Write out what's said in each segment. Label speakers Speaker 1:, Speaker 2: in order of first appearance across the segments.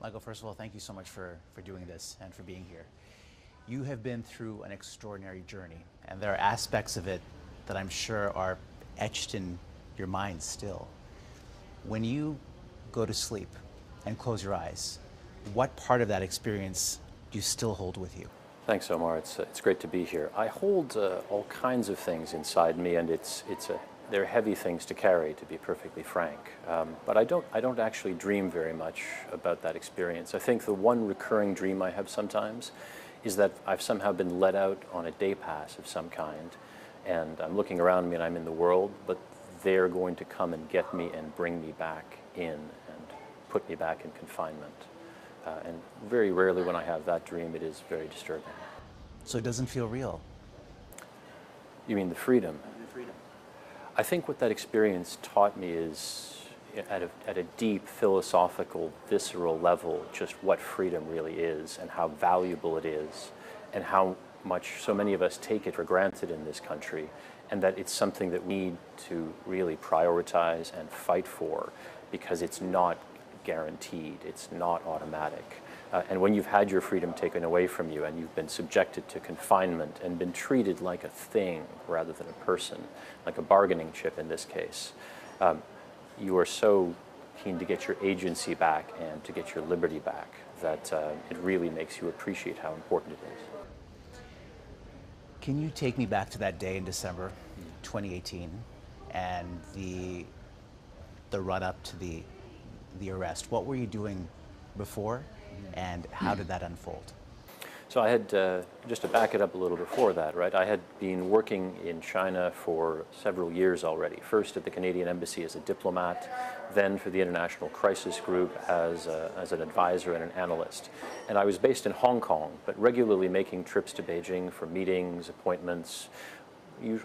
Speaker 1: Michael, first of all, thank you so much for doing this and for being here. You have been through an extraordinary journey, and there are aspects of it that I'm sure are etched in your mind still. When you go to sleep and close your eyes, what part of that experience do you still hold with you?
Speaker 2: Thanks, Omar. It's great to be here. I hold all kinds of things inside me, and they're heavy things to carry, to be perfectly frank. But I don't actually dream very much about that experience. I think the one recurring dream I have sometimes is that I've somehow been let out on a day pass of some kind, and I'm looking around me and I'm in the world, but they're going to come and get me and bring me back in and put me back in confinement. And very rarely when I have that dream, it is very disturbing.
Speaker 1: So it doesn't feel real?
Speaker 2: You mean the freedom?
Speaker 1: The freedom.
Speaker 2: I think what that experience taught me is, at a deep philosophical, visceral level, just what freedom really is and how valuable it is and how much so many of us take it for granted in this country, and that it's something that we need to really prioritize and fight for, because it's not guaranteed, it's not automatic. And when you've had your freedom taken away from you and you've been subjected to confinement and been treated like a thing rather than a person, like a bargaining chip in this case, you are so keen to get your agency back and to get your liberty back that it really makes you appreciate how important it is.
Speaker 1: Can you take me back to that day in December 2018 and the run-up to the arrest? What were you doing before, and how did that unfold?
Speaker 2: So I had, just to back it up a little before that, right, I had been working in China for several years already. First at the Canadian Embassy as a diplomat, then for the International Crisis Group as an advisor and an analyst. And I was based in Hong Kong, but regularly making trips to Beijing for meetings, appointments,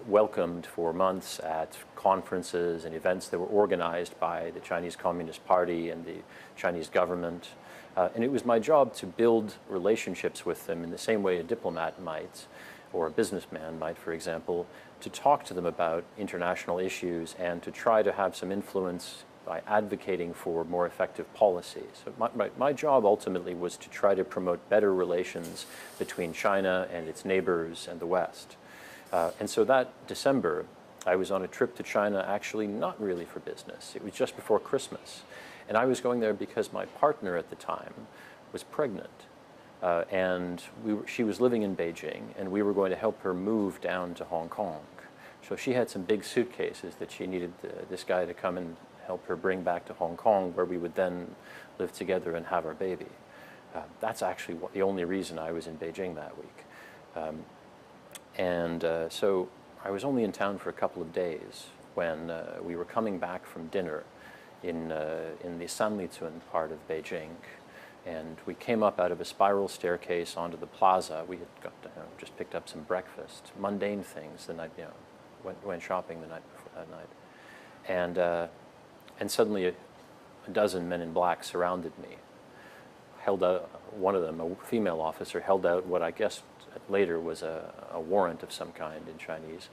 Speaker 2: welcomed for months at conferences and events that were organized by the Chinese Communist Party and the Chinese government. And it was my job to build relationships with them in the same way a diplomat might, or a businessman might, for example, to talk to them about international issues and to try to have some influence by advocating for more effective policy. So my job ultimately was to try to promote better relations between China and its neighbors and the West. And so that December, I was on a trip to China, actually not really for business. It was just before Christmas. And I was going there because my partner at the time was pregnant. And she was living in Beijing, and we were going to help her move down to Hong Kong. So she had some big suitcases that she needed this guy to come and help her bring back to Hong Kong, where we would then live together and have our baby. That's actually the only reason I was in Beijing that week. So I was only in town for a couple of days when we were coming back from dinner in the Sanlitun part of Beijing, and we came up out of a spiral staircase onto the plaza. We had just picked up some breakfast, mundane things the night, went shopping the night before that night, and suddenly a dozen men in black surrounded me. Held out, one of them, a female officer, held out what I guess later was a warrant of some kind in Chinese,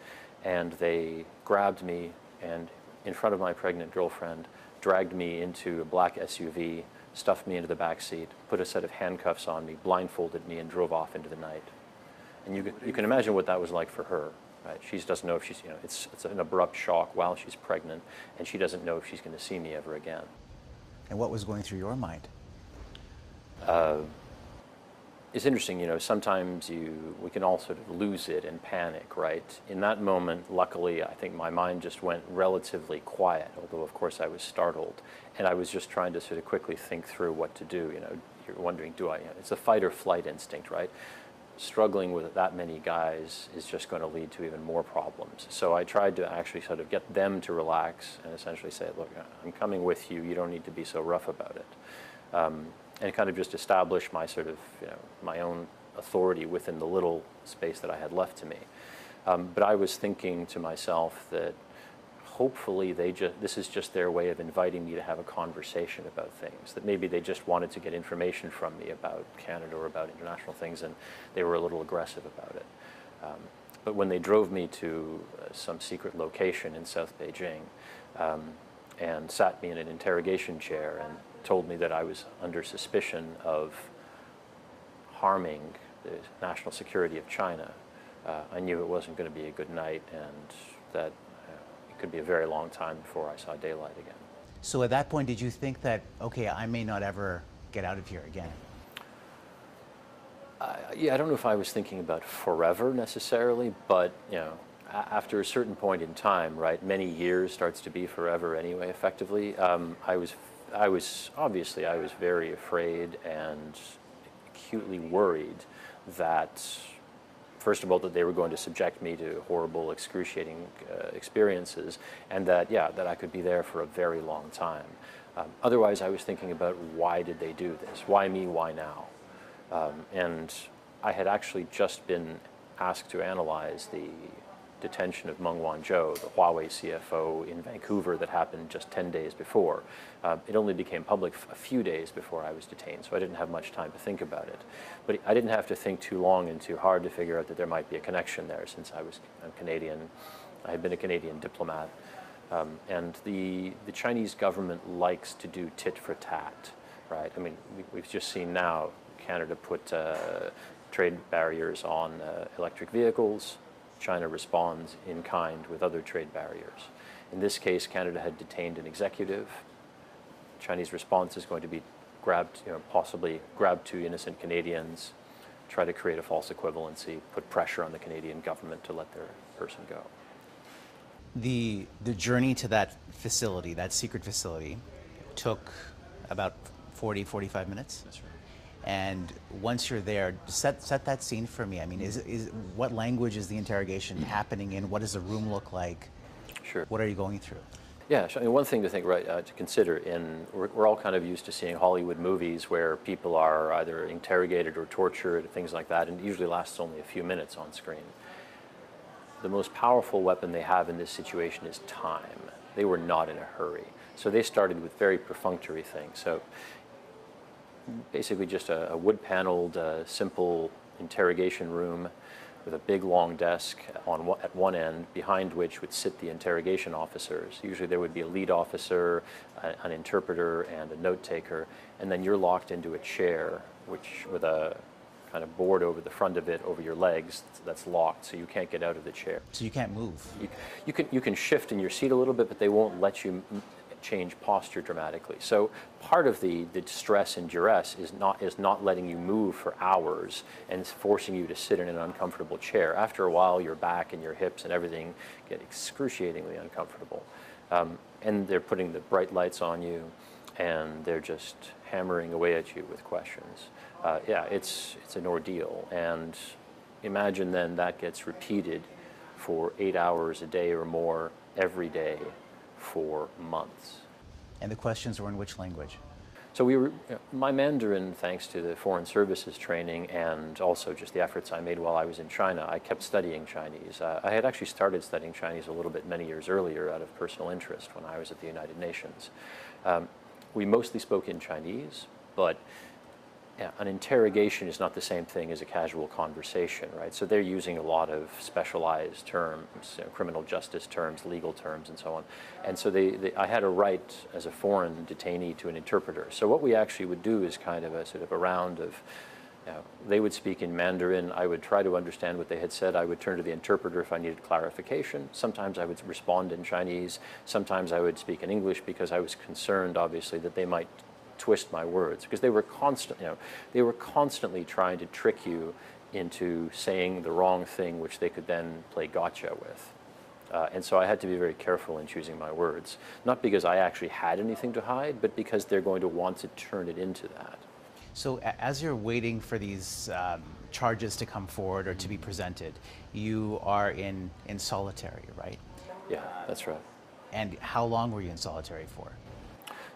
Speaker 2: and they grabbed me and, in front of my pregnant girlfriend, dragged me into a black SUV, stuffed me into the back seat, put a set of handcuffs on me, blindfolded me, and drove off into the night. And you can imagine what that was like for her, right? She doesn't know if she's, it's an abrupt shock while she's pregnant, and she doesn't know if she's going to see me ever again.
Speaker 1: And what was going through your mind?
Speaker 2: It's interesting, sometimes we can all sort of lose it and panic, right? In that moment, luckily, I think my mind just went relatively quiet, although of course I was startled. And I was just trying to sort of quickly think through what to do. You're wondering, it's a fight or flight instinct, right? Struggling with that many guys is just going to lead to even more problems. So I tried to actually sort of get them to relax and essentially say, look, I'm coming with you, you don't need to be so rough about it. And kind of just establish my sort of, my own authority within the little space that I had left to me. But I was thinking to myself that hopefully this is just their way of inviting me to have a conversation about things, that maybe they just wanted to get information from me about Canada or about international things, and they were a little aggressive about it. But when they drove me to some secret location in South Beijing and sat me in an interrogation chair and told me that I was under suspicion of harming the national security of China, I knew it wasn't going to be a good night, and that it could be a very long time before I saw daylight again.
Speaker 1: So at that point, did you think that, okay, I may not ever get out of here again?
Speaker 2: Yeah, I don't know if I was thinking about forever necessarily, but after a certain point in time, right, many years starts to be forever anyway. Effectively, I was obviously very afraid and acutely worried that, first of all, that they were going to subject me to horrible, excruciating experiences, and that I could be there for a very long time. Otherwise, I was thinking about, why did they do this? Why me? Why now? And I had actually just been asked to analyze the detention of Meng Wanzhou, the Huawei CFO in Vancouver, that happened just 10 days before. It only became public a few days before I was detained, so I didn't have much time to think about it. But I didn't have to think too long and too hard to figure out that there might be a connection there, since I'm Canadian. I had been a Canadian diplomat. And the Chinese government likes to do tit for tat, right? I mean, we've just seen now Canada put trade barriers on electric vehicles. China responds in kind with other trade barriers. In this case, Canada had detained an executive. Chinese response is going to be possibly grab two innocent Canadians, try to create a false equivalency, put pressure on the Canadian government to let their person go.
Speaker 1: The journey to that facility, that secret facility, took about 45 minutes.
Speaker 2: That's right.
Speaker 1: And once you're there, set that scene for me. I mean, what language is the interrogation happening in? What does the room look like?
Speaker 2: Sure.
Speaker 1: What are you going through?
Speaker 2: Yeah, I mean, one thing to think, right, to consider, we're all kind of used to seeing Hollywood movies where people are either interrogated or tortured, things like that, and it usually lasts only a few minutes on screen. The most powerful weapon they have in this situation is time. They were not in a hurry. So they started with very perfunctory things. So basically just a wood-paneled, simple interrogation room with a big, long desk at one end, behind which would sit the interrogation officers. Usually there would be a lead officer, an interpreter, and a note-taker, and then you're locked into a chair, with a kind of board over the front of it, over your legs, that's locked, so you can't get out of the chair.
Speaker 1: So you can't move?
Speaker 2: You can shift in your seat a little bit, but they won't let you change posture dramatically. So part of the stress and duress is not letting you move for hours and forcing you to sit in an uncomfortable chair. After a while, your back and your hips and everything get excruciatingly uncomfortable. And they're putting the bright lights on you, and they're just hammering away at you with questions. Yeah, it's an ordeal. And imagine then that gets repeated for 8 hours a day or more every day for months.
Speaker 1: And the questions were in which language?
Speaker 2: So my Mandarin, thanks to the Foreign Services training and also just the efforts I made while I was in China, I kept studying Chinese. I had actually started studying Chinese a little bit many years earlier out of personal interest when I was at the United Nations. We mostly spoke in Chinese, but an interrogation is not the same thing as a casual conversation, right? So they're using a lot of specialized terms, criminal justice terms, legal terms, and so on. And so I had a right as a foreign detainee to an interpreter. So what we actually would do is kind of a sort of a round of, they would speak in Mandarin. I would try to understand what they had said. I would turn to the interpreter if I needed clarification. Sometimes I would respond in Chinese. Sometimes I would speak in English because I was concerned, obviously, that they might twist my words, because they were constantly trying to trick you into saying the wrong thing, which they could then play gotcha with. And so I had to be very careful in choosing my words, not because I actually had anything to hide, but because they're going to want to turn it into that.
Speaker 1: So as you're waiting for these charges to come forward or to be presented, you are in solitary, right?
Speaker 2: Yeah, that's right.
Speaker 1: And how long were you in solitary for?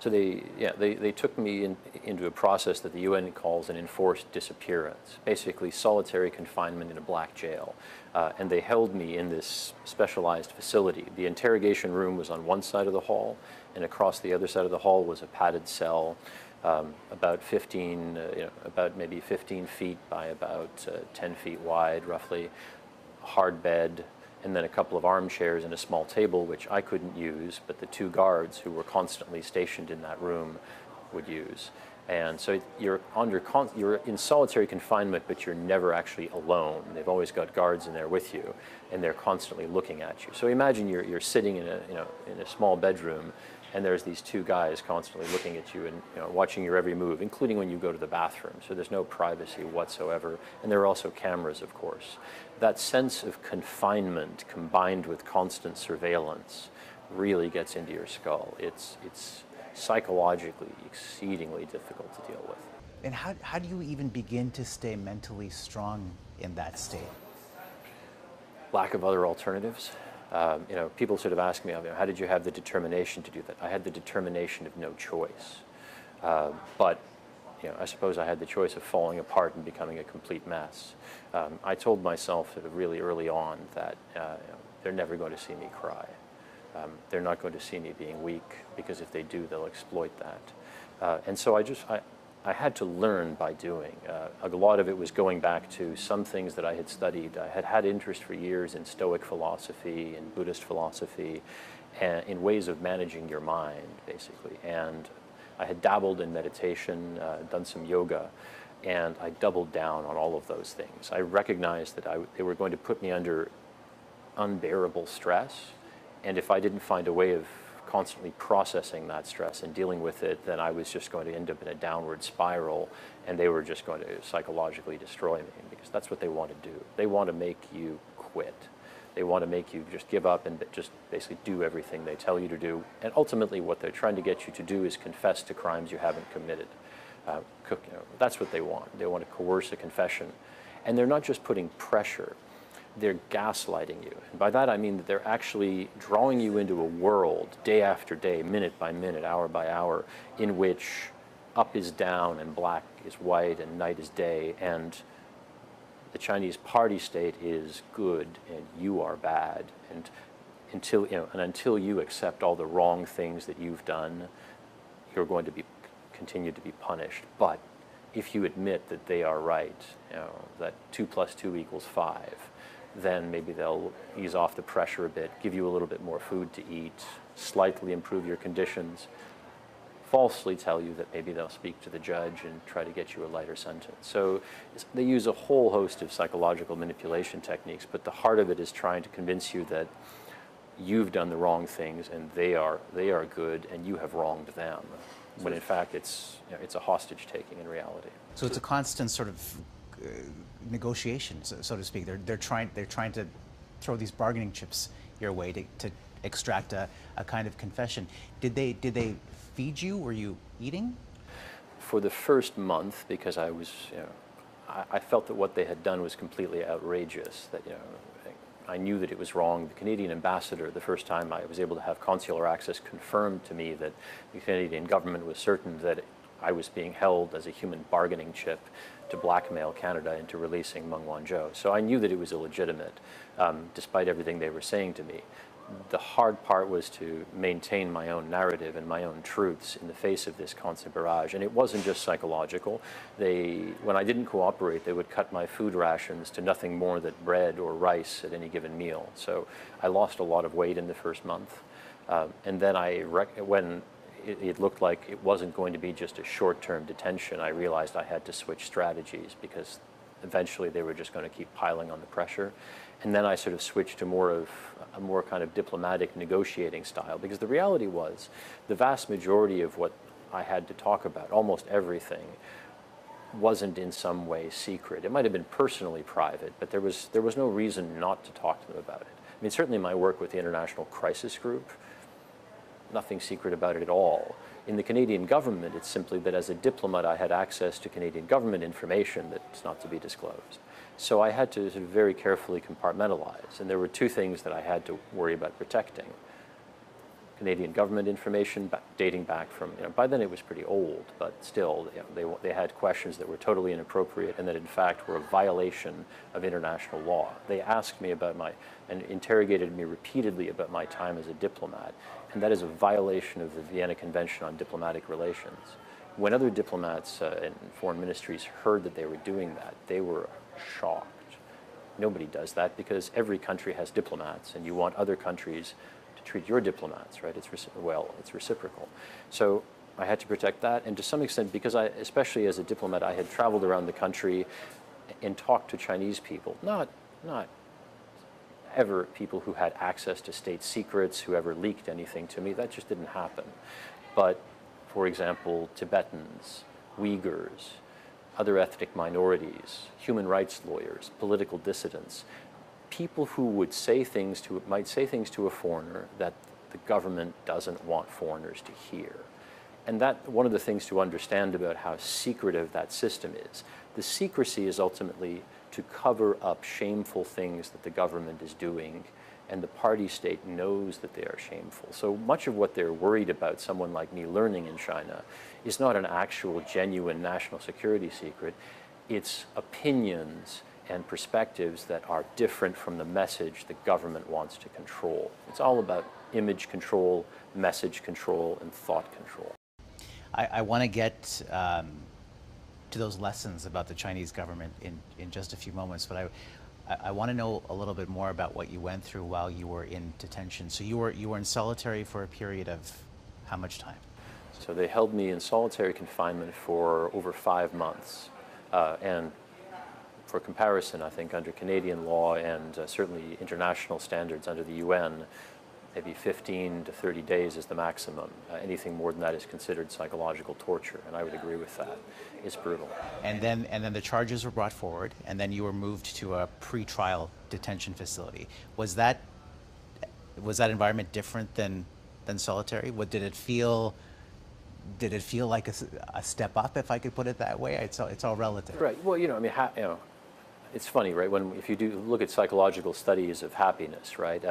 Speaker 2: So they took me into a process that the UN calls an enforced disappearance, basically solitary confinement in a black jail. And they held me in this specialized facility. The interrogation room was on one side of the hall, and across the other side of the hall was a padded cell, about maybe 15 feet by about 10 feet wide, roughly, hard bed, and then a couple of armchairs and a small table, which I couldn't use, but the two guards who were constantly stationed in that room would use. And so you're in solitary confinement, but you're never actually alone. They've always got guards in there with you, and they're constantly looking at you. So imagine you're sitting in a small bedroom, and there's these two guys constantly looking at you and watching your every move, including when you go to the bathroom. So there's no privacy whatsoever, and there are also cameras, of course. That sense of confinement combined with constant surveillance really gets into your skull. It's psychologically exceedingly difficult to deal with.
Speaker 1: And how do you even begin to stay mentally strong in that state?
Speaker 2: Lack of other alternatives. People sort of ask me, how did you have the determination to do that? I had the determination of no choice. But I suppose I had the choice of falling apart and becoming a complete mess. I told myself sort of really early on that they're never going to see me cry. They're not going to see me being weak, because if they do, they'll exploit that. And so I had to learn by doing. A lot of it was going back to some things that I had studied. I had interest for years in Stoic philosophy and Buddhist philosophy, and in ways of managing your mind, basically. And I had dabbled in meditation, done some yoga, and I doubled down on all of those things. I recognized that they were going to put me under unbearable stress, and if I didn't find a way of constantly processing that stress and dealing with it, then I was just going to end up in a downward spiral, and they were just going to psychologically destroy me, because that's what they want to do. They want to make you quit. They want to make you just give up and just basically do everything they tell you to do. And ultimately what they're trying to get you to do is confess to crimes you haven't committed. That's what they want. They want to coerce a confession. And they're not just putting pressure. They're gaslighting you. And by that I mean that they're actually drawing you into a world day after day, minute by minute, hour by hour, in which up is down and black is white and night is day, and the Chinese party state is good and you are bad. And until you accept all the wrong things that you've done, you're going to continue to be punished. But if you admit that they are right, that 2 + 2 = 5, then maybe they'll ease off the pressure a bit, give you a little bit more food to eat, slightly improve your conditions, falsely tell you that maybe they'll speak to the judge and try to get you a lighter sentence. So they use a whole host of psychological manipulation techniques, but the heart of it is trying to convince you that you've done the wrong things and they are good and you have wronged them, when in fact it's a hostage taking in reality.
Speaker 1: So it's a constant sort of negotiation, so to speak. They're trying to throw these bargaining chips your way to extract a kind of confession. Did they feed you? Were you eating?
Speaker 2: For the first month, because I felt that what they had done was completely outrageous. That I knew that it was wrong. The Canadian ambassador, the first time I was able to have consular access, confirmed to me that the Canadian government was certain that I was being held as a human bargaining chip to blackmail Canada into releasing Meng Wanzhou. So I knew that it was illegitimate, despite everything they were saying to me. The hard part was to maintain my own narrative and my own truths in the face of this constant barrage. And it wasn't just psychological. When I didn't cooperate, they would cut my food rations to nothing more than bread or rice at any given meal. So I lost a lot of weight in the first month. And then when it looked like it wasn't going to be just a short-term detention, I realized I had to switch strategies, because eventually they were just going to keep piling on the pressure. And then I sort of switched to a more kind of diplomatic negotiating style, because the reality was the vast majority of what I had to talk about, almost everything, wasn't in some way secret. It might have been personally private, but there was no reason not to talk to them about it. I mean, certainly my work with the International Crisis Group, nothing secret about it at all. In the Canadian government, it's simply that as a diplomat, I had access to Canadian government information that's not to be disclosed. So I had to sort of very carefully compartmentalize, and there were two things that I had to worry about protecting. Canadian government information dating back from, by then it was pretty old, but still they had questions that were totally inappropriate and that in fact were a violation of international law. They asked me about and interrogated me repeatedly about my time as a diplomat, and that is a violation of the Vienna Convention on Diplomatic Relations. When other diplomats and foreign ministries heard that they were doing that, they were shocked. Nobody does that, because every country has diplomats, and you want other countries to treat your diplomats, right? It's reciprocal. So I had to protect that, and to some extent, because especially as a diplomat, I had traveled around the country and talked to Chinese people, not ever people who had access to state secrets, who ever leaked anything to me. That just didn't happen. But, for example, Tibetans, Uyghurs, other ethnic minorities, human rights lawyers, political dissidents, people who would might say things to a foreigner that the government doesn't want foreigners to hear. And that, one of the things to understand about how secretive that system is. The secrecy is ultimately to cover up shameful things that the government is doing, and the party state knows that they are shameful. So much of what they're worried about, someone like me learning in China, is not an actual genuine national security secret. It's opinions and perspectives that are different from the message the government wants to control. It's all about image control, message control, and thought control.
Speaker 1: I want to get to those lessons about the Chinese government in just a few moments, but I want to know a little bit more about what you went through while you were in detention. So you were in solitary for a period of how much time?
Speaker 2: So they held me in solitary confinement for over 5 months. And for comparison, I think under Canadian law and certainly international standards under the UN, maybe 15 to 30 days is the maximum. Anything more than that is considered psychological torture, and I would agree with that. It's brutal.
Speaker 1: And then the charges were brought forward, and then you were moved to a pre-trial detention facility. Was that environment different than solitary? Did it feel like a step up, if I could put it that way? It's all relative.
Speaker 2: Right. Well, I mean, it's funny, right? If you do look at psychological studies of happiness, right?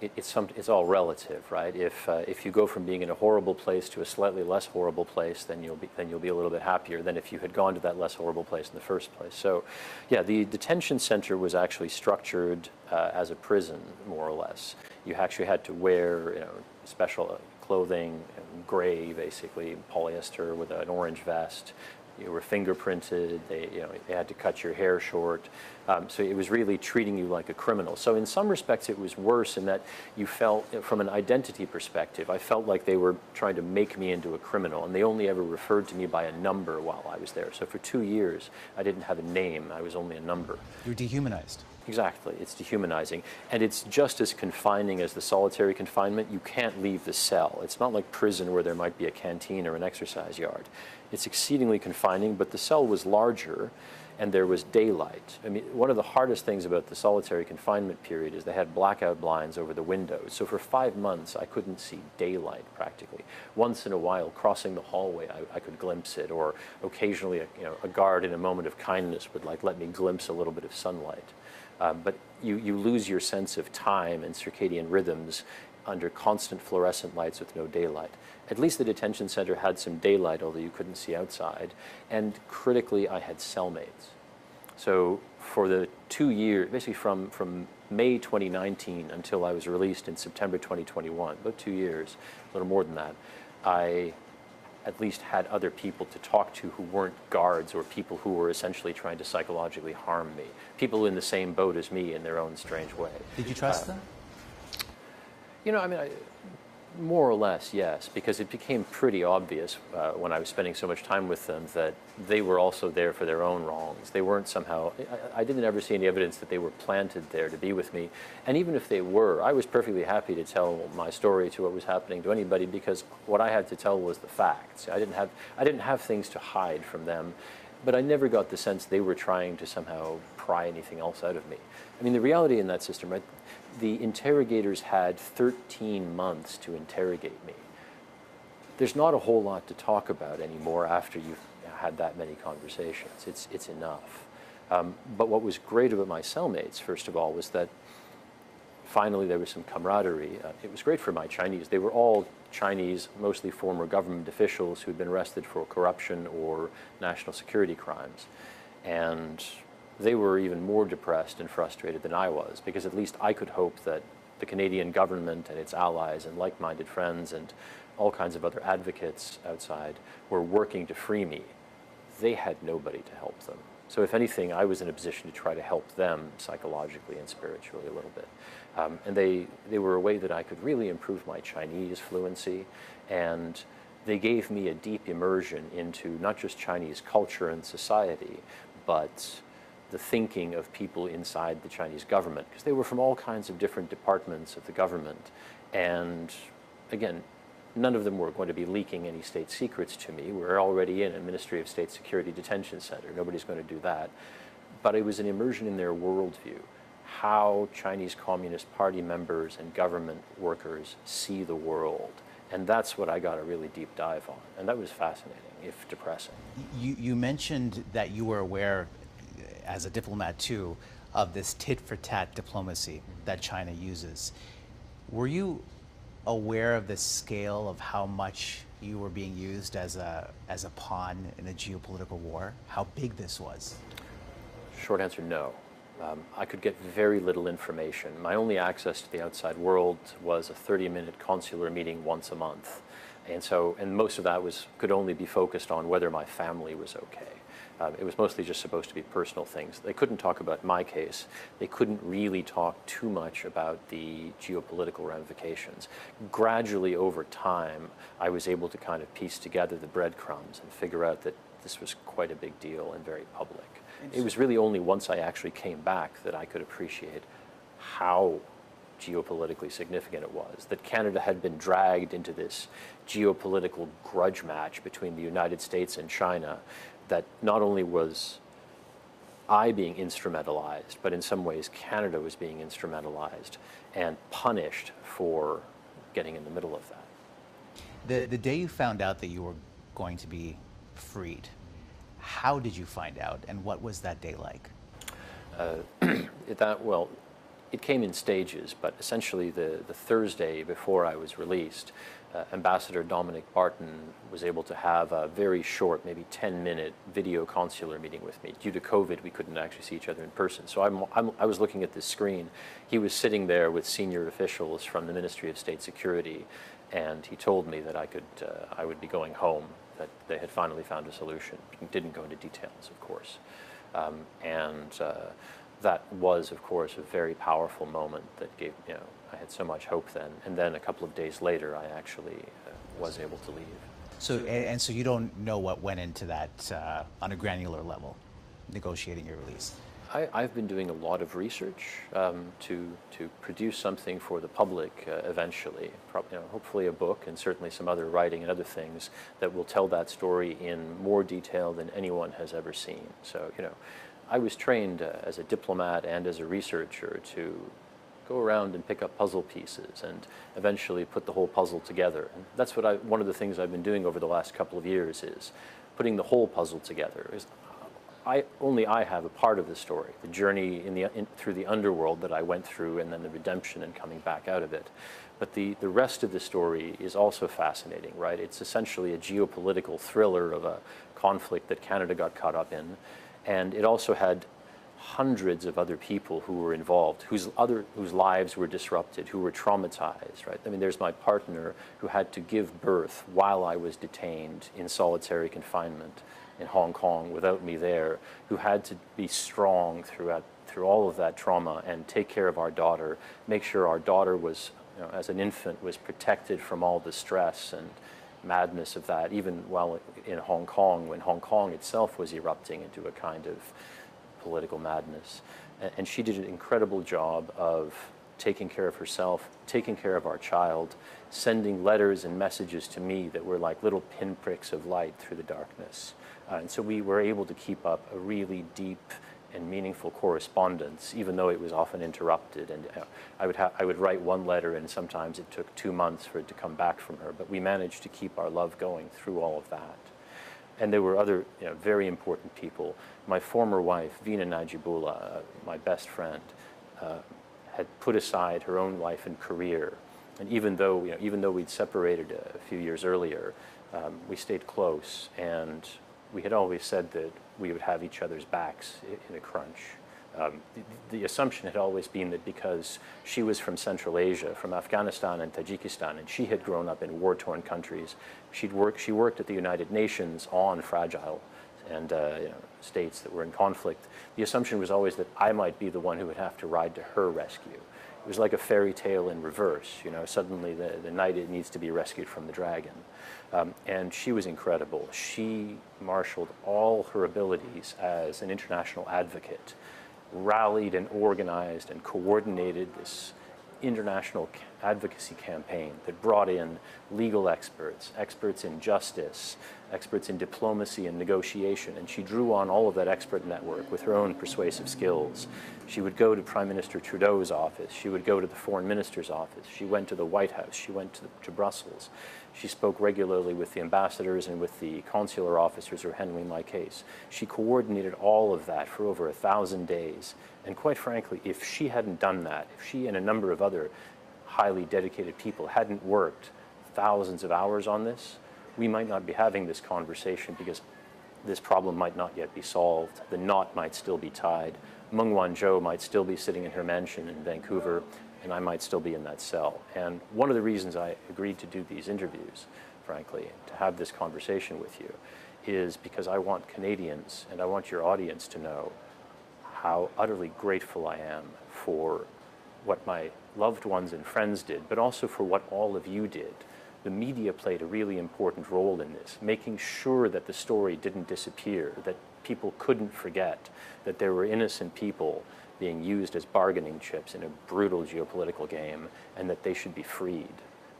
Speaker 2: It's all relative, right? If you go from being in a horrible place to a slightly less horrible place, then you'll be a little bit happier than if you had gone to that less horrible place in the first place. So, yeah, the detention center was actually structured as a prison, more or less. You actually had to wear, special clothing, gray, basically polyester with an orange vest. You were fingerprinted. They had to cut your hair short. So it was really treating you like a criminal. So in some respects, it was worse in that you felt, from an identity perspective, I felt like they were trying to make me into a criminal, and they only ever referred to me by a number while I was there. So for 2 years, I didn't have a name. I was only a number.
Speaker 1: You were dehumanized.
Speaker 2: Exactly. It's dehumanizing. And it's just as confining as the solitary confinement. You can't leave the cell. It's not like prison where there might be a canteen or an exercise yard. It's exceedingly confining, but the cell was larger and there was daylight. I mean, one of the hardest things about the solitary confinement period is they had blackout blinds over the windows. So for 5 months, I couldn't see daylight practically. Once in a while, crossing the hallway, I could glimpse it, or occasionally, a guard in a moment of kindness would let me glimpse a little bit of sunlight. But you lose your sense of time and circadian rhythms under constant fluorescent lights with no daylight. At least the detention center had some daylight, although you couldn't see outside. And critically, I had cellmates. So for the 2 years, basically from May 2019 until I was released in September 2021, about 2 years, a little more than that, I at least had other people to talk to who weren't guards or people who were essentially trying to psychologically harm me. People in the same boat as me in their own strange way.
Speaker 1: Did you trust them?
Speaker 2: More or less, yes, because it became pretty obvious when I was spending so much time with them that they were also there for their own wrongs. They weren't somehow, I didn't ever see any evidence that they were planted there to be with me. And even if they were, I was perfectly happy to tell my story to what was happening to anybody, because what I had to tell was the facts. I didn't have things to hide from them, but I never got the sense they were trying to somehow pry anything else out of me. I mean, the reality in that system, right? The interrogators had 13 months to interrogate me. There's not a whole lot to talk about anymore after you've had that many conversations. It's enough. But what was great about my cellmates, first of all, was that finally there was some camaraderie. It was great for my Chinese. They were all Chinese, mostly former government officials who'd been arrested for corruption or national security crimes. And they were even more depressed and frustrated than I was, because at least I could hope that the Canadian government and its allies and like-minded friends and all kinds of other advocates outside were working to free me. They had nobody to help them. So if anything, I was in a position to try to help them psychologically and spiritually a little bit. And they were a way that I could really improve my Chinese fluency and they gave me a deep immersion into not just Chinese culture and society, but the thinking of people inside the Chinese government, because they were from all kinds of different departments of the government. And again, none of them were going to be leaking any state secrets to me. We're already in a Ministry of State Security detention center. Nobody's going to do that. But it was an immersion in their worldview, how Chinese Communist Party members and government workers see the world. And that's what I got a really deep dive on. And that was fascinating, if depressing.
Speaker 1: You mentioned that you were aware, as a diplomat too, of this tit-for-tat diplomacy that China uses. Were you aware of the scale of how much you were being used as a pawn in a geopolitical war? How big this was?
Speaker 2: Short answer, no. I could get very little information. My only access to the outside world was a 30-minute consular meeting once a month. And most of that could only be focused on whether my family was okay. It was mostly just supposed to be personal things. They couldn't talk about my case. They couldn't really talk too much about the geopolitical ramifications. Gradually over time, I was able to kind of piece together the breadcrumbs and figure out that this was quite a big deal and very public. It was really only once I actually came back that I could appreciate how geopolitically significant it was, that Canada had been dragged into this geopolitical grudge match between the United States and China, that not only was I being instrumentalized, but in some ways Canada was being instrumentalized and punished for getting in the middle of that.
Speaker 1: The day you found out that you were going to be freed, how did you find out, and what was that day like?
Speaker 2: It came in stages, but essentially the Thursday before I was released, Ambassador Dominic Barton was able to have a very short, maybe 10-minute video consular meeting with me. Due to COVID, we couldn't actually see each other in person. So I was looking at this screen. He was sitting there with senior officials from the Ministry of State Security, and he told me that I would be going home, that they had finally found a solution. He didn't go into details, of course. That was, of course, a very powerful moment that gave, I had so much hope then. And then a couple of days later, I actually was able to leave.
Speaker 1: So you don't know what went into that on a granular level, negotiating your release?
Speaker 2: I've been doing a lot of research to produce something for the public eventually, hopefully a book and certainly some other writing and other things that will tell that story in more detail than anyone has ever seen. So, I was trained as a diplomat and as a researcher to go around and pick up puzzle pieces and eventually put the whole puzzle together. And that's one of the things I've been doing over the last couple of years is putting the whole puzzle together. Only I have a part of the story, the journey through the underworld that I went through, and then the redemption and coming back out of it. But the rest of the story is also fascinating, right? It's essentially a geopolitical thriller of a conflict that Canada got caught up in. And it also had hundreds of other people who were involved, whose lives were disrupted, who were traumatized, right? I mean, there's my partner who had to give birth while I was detained in solitary confinement in Hong Kong without me there, who had to be strong through all of that trauma and take care of our daughter, make sure our daughter was, as an infant, was protected from all the stress and madness of that, even while in Hong Kong, when Hong Kong itself was erupting into a kind of political madness. And she did an incredible job of taking care of herself, taking care of our child, sending letters and messages to me that were like little pinpricks of light through the darkness. And so we were able to keep up a really deep and meaningful correspondence, even though it was often interrupted. And I would write one letter, and sometimes it took 2 months for it to come back from her. But we managed to keep our love going through all of that. And there were other very important people. My former wife, Vina Najibullah, my best friend, had put aside her own life and career. And even though we'd separated a few years earlier, we stayed close. And we had always said that we would have each other's backs in a crunch. The assumption had always been that because she was from Central Asia, from Afghanistan and Tajikistan, and she had grown up in war-torn countries, she worked at the United Nations on fragile and states that were in conflict. The assumption was always that I might be the one who would have to ride to her rescue. It was like a fairy tale in reverse. You know, suddenly the knight needs to be rescued from the dragon. And she was incredible. She marshaled all her abilities as an international advocate, rallied and organized and coordinated this international advocacy campaign that brought in legal experts, experts in justice, experts in diplomacy and negotiation, and she drew on all of that expert network with her own persuasive skills. She would go to Prime Minister Trudeau's office, she would go to the Foreign Minister's office, she went to the White House, she went to Brussels. She spoke regularly with the ambassadors and with the consular officers who were handling my case. She coordinated all of that for over 1,000 days. And quite frankly, if she hadn't done that, if she and a number of other highly dedicated people hadn't worked thousands of hours on this, we might not be having this conversation, because this problem might not yet be solved. The knot might still be tied. Meng Wanzhou might still be sitting in her mansion in Vancouver, and I might still be in that cell. And one of the reasons I agreed to do these interviews, frankly, to have this conversation with you, is because I want Canadians and I want your audience to know how utterly grateful I am for what my loved ones and friends did, but also for what all of you did. The media played a really important role in this, making sure that the story didn't disappear, that people couldn't forget that there were innocent people being used as bargaining chips in a brutal geopolitical game, and that they should be freed.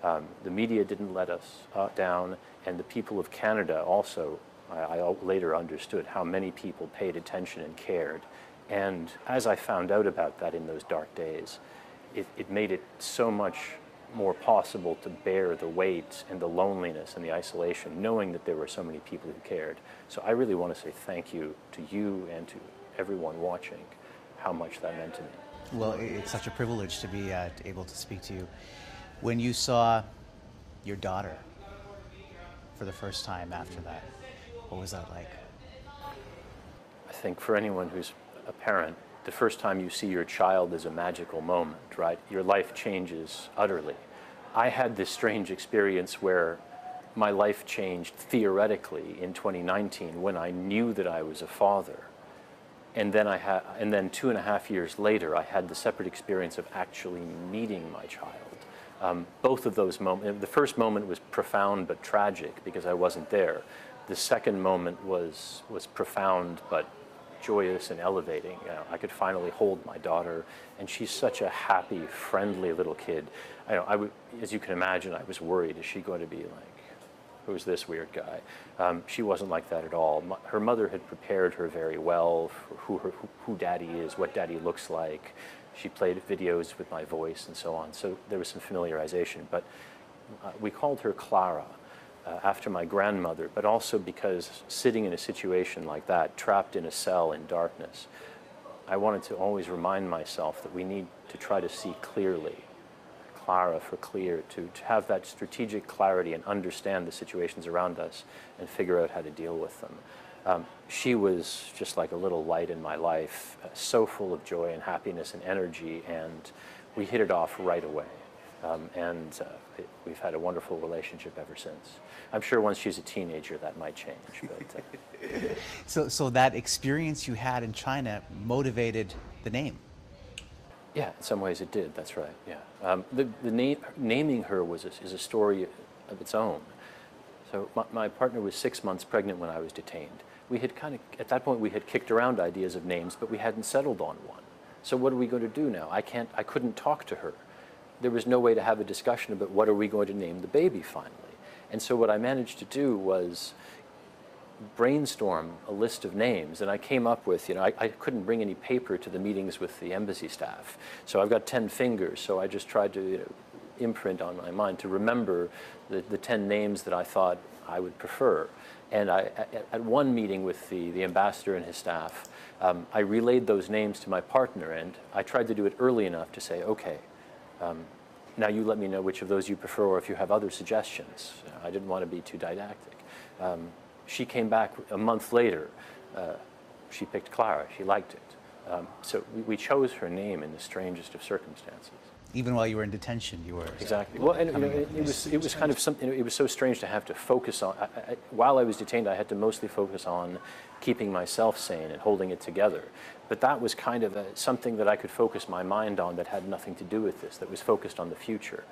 Speaker 2: The media didn't let us down, and the people of Canada also, I later understood how many people paid attention and cared. And as I found out about that in those dark days, it made it so much more possible to bear the weight and the loneliness and the isolation, knowing that there were so many people who cared. So I really want to say thank you to you and to everyone watching, how much that meant to me.
Speaker 1: Well, it's such a privilege to be able to speak to you. When you saw your daughter for the first time after that, what was that like?
Speaker 2: I think for anyone who's a parent, the first time you see your child is a magical moment, right? Your life changes utterly. I had this strange experience where my life changed theoretically in 2019 when I knew that I was a father. And then and then 2.5 years later, I had the separate experience of actually meeting my child. Both of those moments, the first moment was profound but tragic because I wasn't there. The second moment was profound but joyous and elevating. You know, I could finally hold my daughter, and she's such a happy, friendly little kid. As you can imagine, I was worried, is she going to be like, who's this weird guy? She wasn't like that at all. Her mother had prepared her very well for who Daddy is, what Daddy looks like. She played videos with my voice and so on, so there was some familiarization. But we called her Clara, after my grandmother, but also because sitting in a situation like that, trapped in a cell in darkness, I wanted to always remind myself that we need to try to see clearly. Clara for clear, to have that strategic clarity and understand the situations around us and figure out how to deal with them. She was just like a little light in my life, so full of joy and happiness and energy, and we hit it off right away. We've had a wonderful relationship ever since. I'm sure once she's a teenager that might change. But,
Speaker 1: So that experience you had in China motivated the name?
Speaker 2: Yeah, in some ways it did, that's right, yeah. Naming her is a story of its own. So my partner was 6 months pregnant when I was detained. We had at that point we had kicked around ideas of names, but we hadn't settled on one. So what are we going to do now? I couldn't talk to her. There was no way to have a discussion about what are we going to name the baby finally. And so what I managed to do was brainstorm a list of names, and I came up with, I couldn't bring any paper to the meetings with the embassy staff. So I've got 10 fingers, so I just tried to imprint on my mind to remember the 10 names that I thought I would prefer. And at one meeting with the ambassador and his staff, I relayed those names to my partner, and I tried to do it early enough to say, okay, now you let me know which of those you prefer, or if you have other suggestions. I didn't want to be too didactic. She came back a month later. She picked Clara. She liked it. So we chose her name in the strangest of circumstances.
Speaker 1: Even while you were in detention, you were
Speaker 2: exactly. Well, and it was kind of something. It was so strange to have to focus on. While I was detained, I had to mostly focus on keeping myself sane and holding it together. But that was kind of something that I could focus my mind on that had nothing to do with this. That was focused on the future,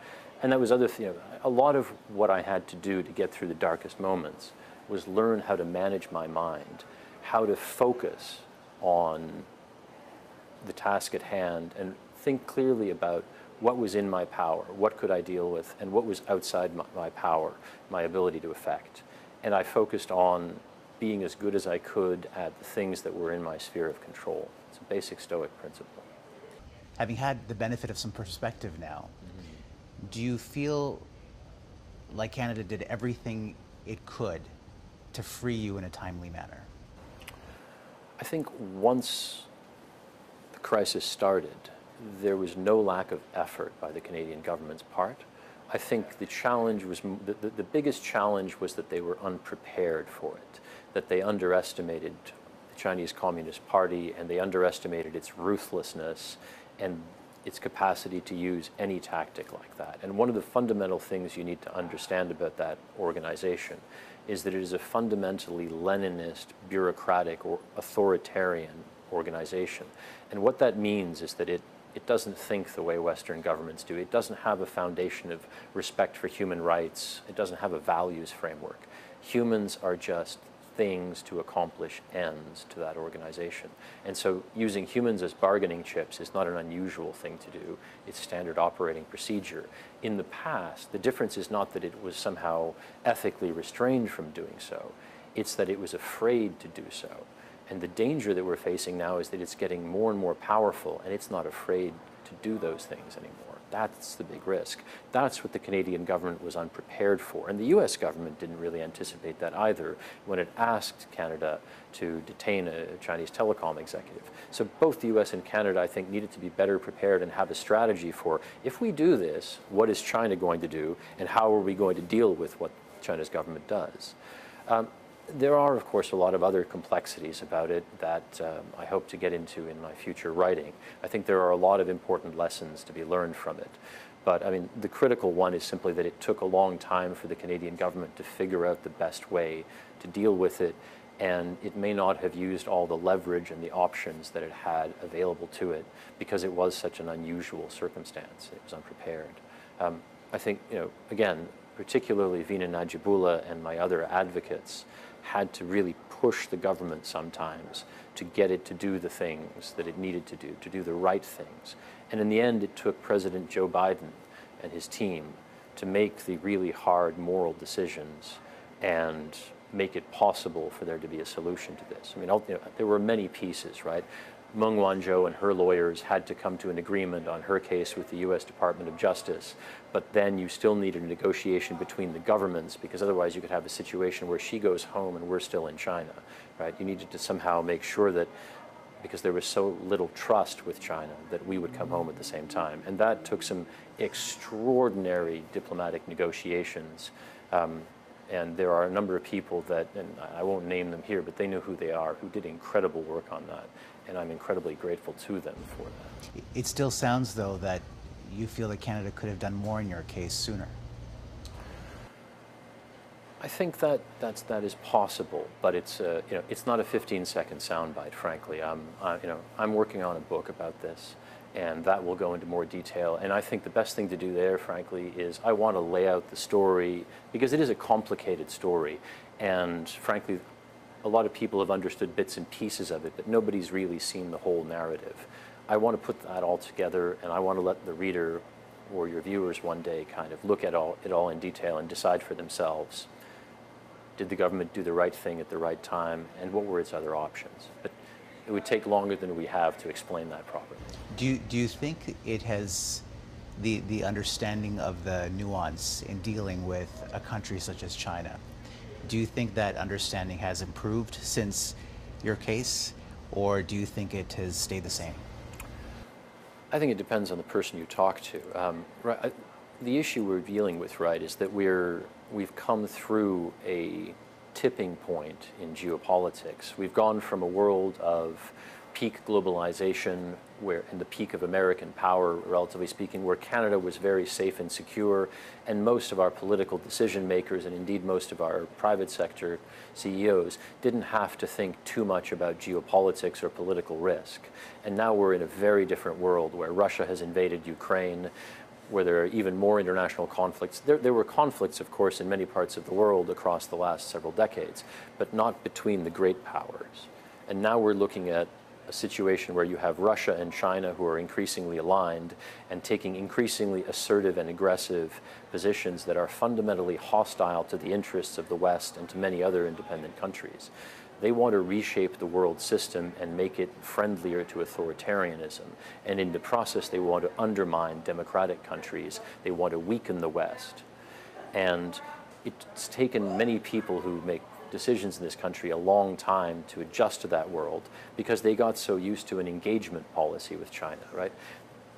Speaker 2: and that was a lot of what I had to do to get through the darkest moments was learn how to manage my mind, how to focus on the task at hand, and think clearly about what was in my power, what could I deal with, and what was outside my power, my ability to affect. And I focused on being as good as I could at the things that were in my sphere of control. It's a basic Stoic principle.
Speaker 1: having had the benefit of some perspective now. Do you feel like Canada did everything it could to free you in a timely manner?
Speaker 2: I think once the crisis started, there was no lack of effort by the Canadian government's part. I think the challenge was, the biggest challenge was that they were unprepared for it, that they underestimated the Chinese Communist Party and they underestimated its ruthlessness and its capacity to use any tactic like that. And one of the fundamental things you need to understand about that organization is that it is a fundamentally Leninist, bureaucratic, or authoritarian organization. And what that means is that it doesn't think the way Western governments do. It doesn't have a foundation of respect for human rights. It doesn't have a values framework. Humans are just things to accomplish ends to that organization. And so using humans as bargaining chips is not an unusual thing to do. It's standard operating procedure. In the past, the difference is not that it was somehow ethically restrained from doing so. It's that it was afraid to do so. And the danger that we're facing now is that it's getting more and more powerful, and it's not afraid to do those things anymore. That's the big risk. That's what the Canadian government was unprepared for. And the US government didn't really anticipate that either when it asked Canada to detain a Chinese telecom executive. So both the US and Canada, I think, needed to be better prepared and have a strategy for, if we do this, what is China going to do, and how are we going to deal with what China's government does? There are, of course, a lot of other complexities about it that I hope to get into in my future writing. I think there are a lot of important lessons to be learned from it. But, I mean, the critical one is simply that it took a long time for the Canadian government to figure out the best way to deal with it, and it may not have used all the leverage and the options that it had available to it because it was such an unusual circumstance. It was unprepared. I think, again, particularly Vina Najibullah and my other advocates had to really push the government sometimes to get it to do the things that it needed to do the right things. And in the end, it took President Joe Biden and his team to make the really hard moral decisions and make it possible for there to be a solution to this. I mean, there were many pieces, right? Meng Wanzhou and her lawyers had to come to an agreement on her case with the US Department of Justice, but then you still needed a negotiation between the governments because otherwise you could have a situation where she goes home and we're still in China, right? You needed to somehow make sure that, because there was so little trust with China, that we would come home at the same time. And that took some extraordinary diplomatic negotiations. And there are a number of people that, and I won't name them here, but they know who they are, who did incredible work on that. And I'm incredibly grateful to them for that.
Speaker 1: It still sounds, though, that you feel that Canada could have done more in your case sooner.
Speaker 2: I think that is possible, but it's it's not a 15-second soundbite. Frankly, I'm working on a book about this, and that will go into more detail. And I think the best thing to do there, frankly, is I want to lay out the story because it is a complicated story, and frankly, a lot of people have understood bits and pieces of it, but nobody's really seen the whole narrative. I want to put that all together, and I want to let the reader or your viewers one day kind of look at it all in detail and decide for themselves, did the government do the right thing at the right time, and what were its other options? But it would take longer than we have to explain that properly.
Speaker 1: Do you think it has the understanding of the nuance in dealing with a country such as China? Do you think that understanding has improved since your case, or do you think it has stayed the same?
Speaker 2: I think it depends on the person you talk to. The issue we're dealing with, right, is that we've come through a tipping point in geopolitics. We've gone from a world of peak globalization, where in the peak of American power, relatively speaking, where Canada was very safe and secure, and most of our political decision makers, and indeed most of our private sector CEOs, didn't have to think too much about geopolitics or political risk. And now we're in a very different world where Russia has invaded Ukraine, where there are even more international conflicts. There were conflicts, of course, in many parts of the world across the last several decades, but not between the great powers. And now we're looking at a situation where you have Russia and China who are increasingly aligned and taking increasingly assertive and aggressive positions that are fundamentally hostile to the interests of the West and to many other independent countries. They want to reshape the world system and make it friendlier to authoritarianism. And in the process, they want to undermine democratic countries. They want to weaken the West. And it's taken many people who make decisions in this country a long time to adjust to that world because they got so used to an engagement policy with China, right?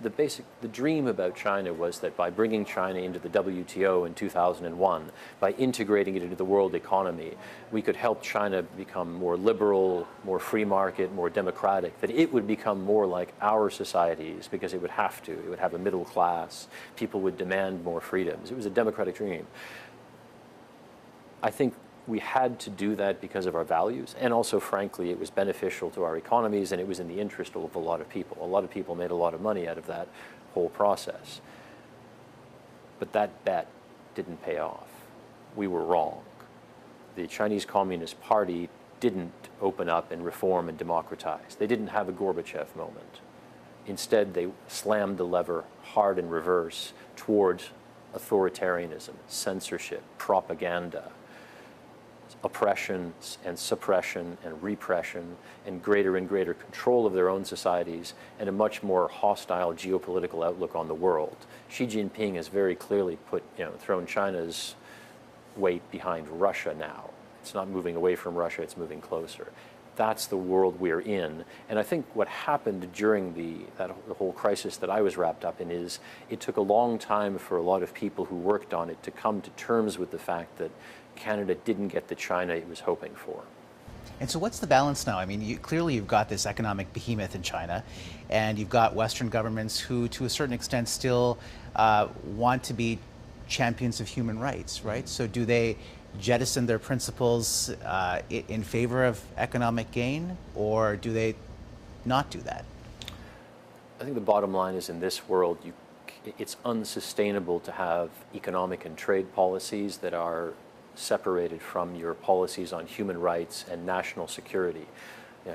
Speaker 2: The dream about China was that by bringing China into the WTO in 2001, by integrating it into the world economy, we could help China become more liberal, more free market, more democratic, that it would become more like our societies because it would have to. It would have a middle class. People would demand more freedoms. It was a democratic dream. I think we had to do that because of our values, and also, frankly, it was beneficial to our economies, and it was in the interest of a lot of people. A lot of people made a lot of money out of that whole process. But that bet didn't pay off. We were wrong. The Chinese Communist Party didn't open up and reform and democratize. They didn't have a Gorbachev moment. Instead, they slammed the lever hard in reverse towards authoritarianism, censorship, propaganda, oppression and suppression and repression, and greater control of their own societies, and a much more hostile geopolitical outlook on the world. Xi Jinping has very clearly thrown China's weight behind Russia now. It's not moving away from Russia, it's moving closer. That's the world we're in. And I think what happened during the whole crisis that I was wrapped up in is it took a long time for a lot of people who worked on it to come to terms with the fact that Canada didn't get the China it was hoping for.
Speaker 1: And so what's the balance now? I mean, clearly you've got this economic behemoth in China, and you've got Western governments who, to a certain extent, still want to be champions of human rights, right? So do they jettison their principles in favor of economic gain, or do they not do that?
Speaker 2: I think the bottom line is, in this world, it's unsustainable to have economic and trade policies that are separated from your policies on human rights and national security.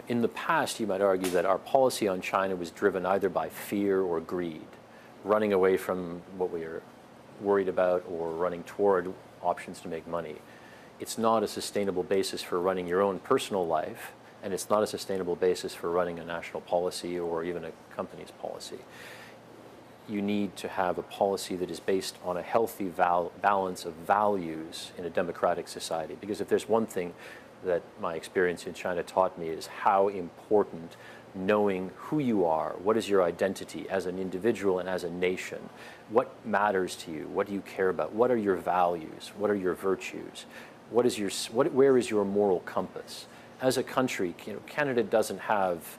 Speaker 2: In the past, you might argue that our policy on China was driven either by fear or greed, running away from what we are worried about or running toward options to make money. It's not a sustainable basis for running your own personal life, and it's not a sustainable basis for running a national policy or even a company's policy. You need to have a policy that is based on a healthy balance of values in a democratic society. Because if there's one thing that my experience in China taught me is how important knowing who you are, what is your identity as an individual and as a nation, what matters to you, what do you care about, what are your values, what are your virtues, where is your moral compass? As a country, Canada doesn't have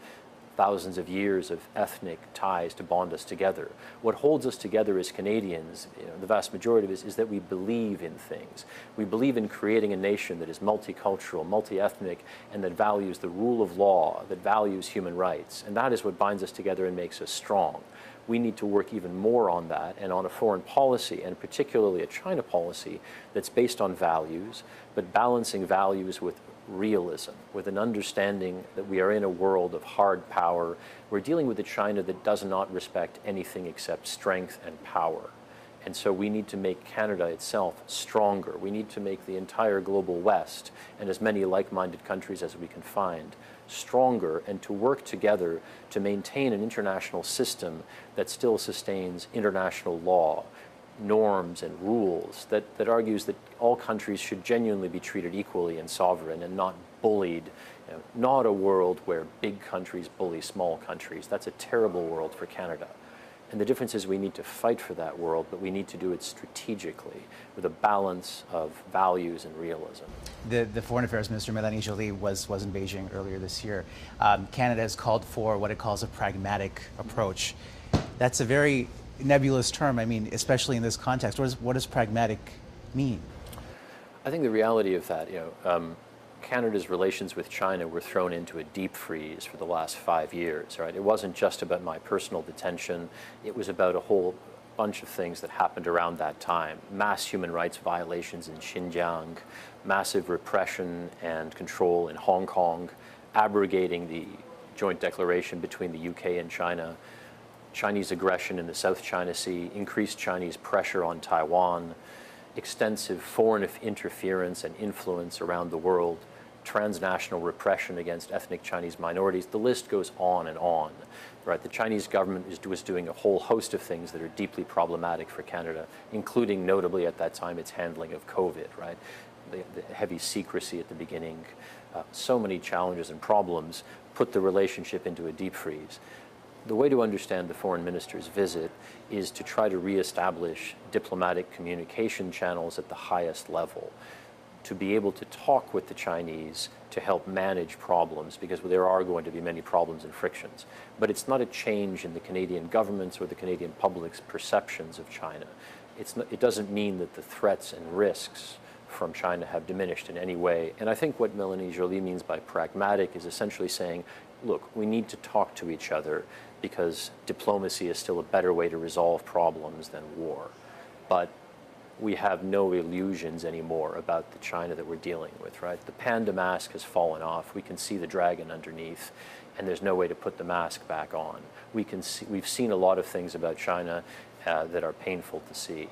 Speaker 2: thousands of years of ethnic ties to bond us together. What holds us together as Canadians, the vast majority of it, is that we believe in things. We believe in creating a nation that is multicultural, multi-ethnic, and that values the rule of law, that values human rights. And that is what binds us together and makes us strong. We need to work even more on that, and on a foreign policy, and particularly a China policy that's based on values, but balancing values with realism, with an understanding that we are in a world of hard power. We're dealing with a China that does not respect anything except strength and power. And so we need to make Canada itself stronger. We need to make the entire global West, and as many like-minded countries as we can find, stronger, and to work together to maintain an international system that still sustains international law, norms and rules, that argues that all countries should genuinely be treated equally and sovereign and not bullied. Not a world where big countries bully small countries. That's a terrible world for Canada. And the difference is we need to fight for that world, but we need to do it strategically with a balance of values and realism.
Speaker 1: The Foreign Affairs Minister, Mélanie Joly, was in Beijing earlier this year. Canada has called for what it calls a pragmatic approach. That's a very nebulous term, I mean, especially in this context. What does pragmatic mean?
Speaker 2: I think the reality of that, Canada's relations with China were thrown into a deep freeze for the last 5 years, right? It wasn't just about my personal detention. It was about a whole bunch of things that happened around that time. Mass human rights violations in Xinjiang, massive repression and control in Hong Kong, abrogating the joint declaration between the UK and China, Chinese aggression in the South China Sea, increased Chinese pressure on Taiwan, extensive foreign interference and influence around the world, transnational repression against ethnic Chinese minorities. The list goes on and on, right? The Chinese government was doing a whole host of things that are deeply problematic for Canada, including notably at that time its handling of COVID, right? The heavy secrecy at the beginning, so many challenges and problems put the relationship into a deep freeze. The way to understand the foreign minister's visit is to try to reestablish diplomatic communication channels at the highest level, to be able to talk with the Chinese to help manage problems, because there are going to be many problems and frictions. But it's not a change in the Canadian government's or the Canadian public's perceptions of China. It doesn't mean that the threats and risks from China have diminished in any way. And I think what Mélanie Joly means by pragmatic is essentially saying, look, we need to talk to each other because diplomacy is still a better way to resolve problems than war. But we have no illusions anymore about the China that we're dealing with, right? The panda mask has fallen off. We can see the dragon underneath, and there's no way to put the mask back on. We've seen a lot of things about China that are painful to see.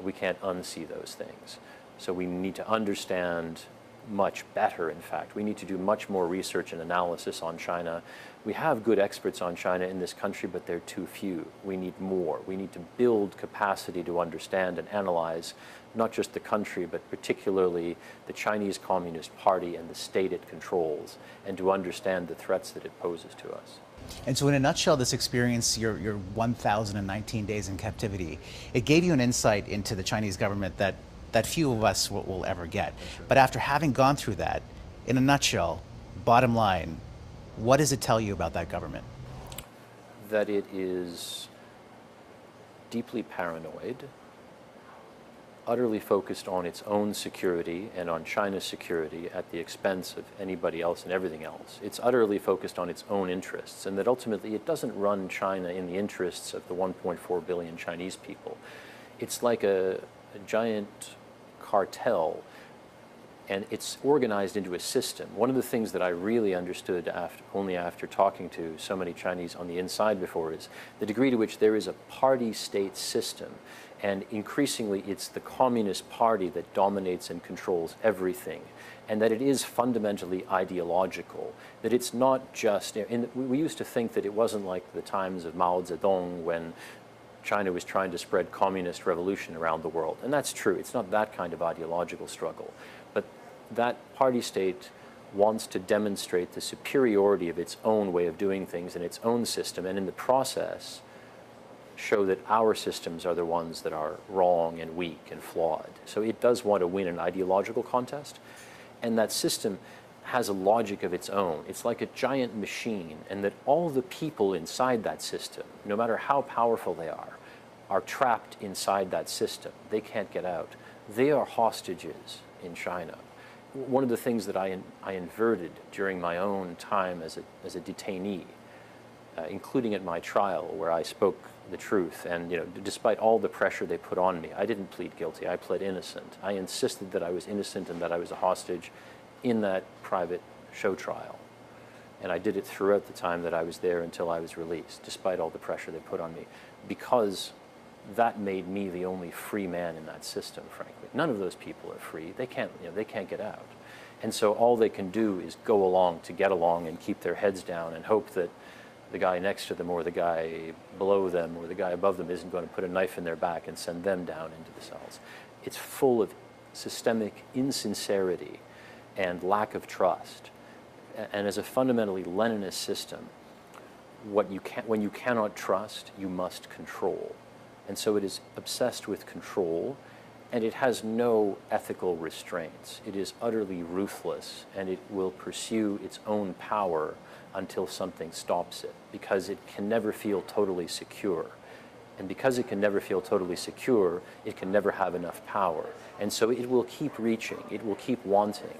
Speaker 2: We can't unsee those things. So we need to understand much better, in fact. We need to do much more research and analysis on China. We have good experts on China in this country, but they're too few. We need more. We need to build capacity to understand and analyze not just the country, but particularly the Chinese Communist Party and the state it controls, and to understand the threats that it poses to us.
Speaker 1: And so in a nutshell, this experience, your 1,019 days in captivity, it gave you an insight into the Chinese government that few of us will ever get. But after having gone through that, in a nutshell, bottom line, what does it tell you about that government?
Speaker 2: That it is deeply paranoid, utterly focused on its own security and on China's security at the expense of anybody else and everything else. It's utterly focused on its own interests, and that ultimately it doesn't run China in the interests of the 1.4 billion Chinese people. It's like a giant cartel, and it's organized into a system. One of the things that I really understood only after talking to so many Chinese on the inside before is the degree to which there is a party-state system, and increasingly it's the Communist Party that dominates and controls everything, and that it is fundamentally ideological, that it's not just, we used to think that it wasn't like the times of Mao Zedong when China was trying to spread communist revolution around the world. And that's true. It's not that kind of ideological struggle. But that party state wants to demonstrate the superiority of its own way of doing things in its own system, and in the process show that our systems are the ones that are wrong and weak and flawed. So it does want to win an ideological contest, and that system has a logic of its own. It's like a giant machine, and that all the people inside that system, no matter how powerful they are trapped inside that system. They can't get out. They are hostages in China. One of the things that I inverted during my own time as a detainee, including at my trial where I spoke the truth, and despite all the pressure they put on me, I didn't plead guilty. I pled innocent. I insisted that I was innocent and that I was a hostage in that private show trial. And I did it throughout the time that I was there until I was released, despite all the pressure they put on me, because that made me the only free man in that system, frankly. None of those people are free. They can't get out. And so all they can do is go along to get along and keep their heads down and hope that the guy next to them or the guy below them or the guy above them isn't going to put a knife in their back and send them down into the cells. It's full of systemic insincerity and lack of trust. And as a fundamentally Leninist system, when you cannot trust, you must control. And so it is obsessed with control, and it has no ethical restraints. It is utterly ruthless, and it will pursue its own power until something stops it, because it can never feel totally secure. And because it can never feel totally secure, it can never have enough power. And so it will keep reaching, it will keep wanting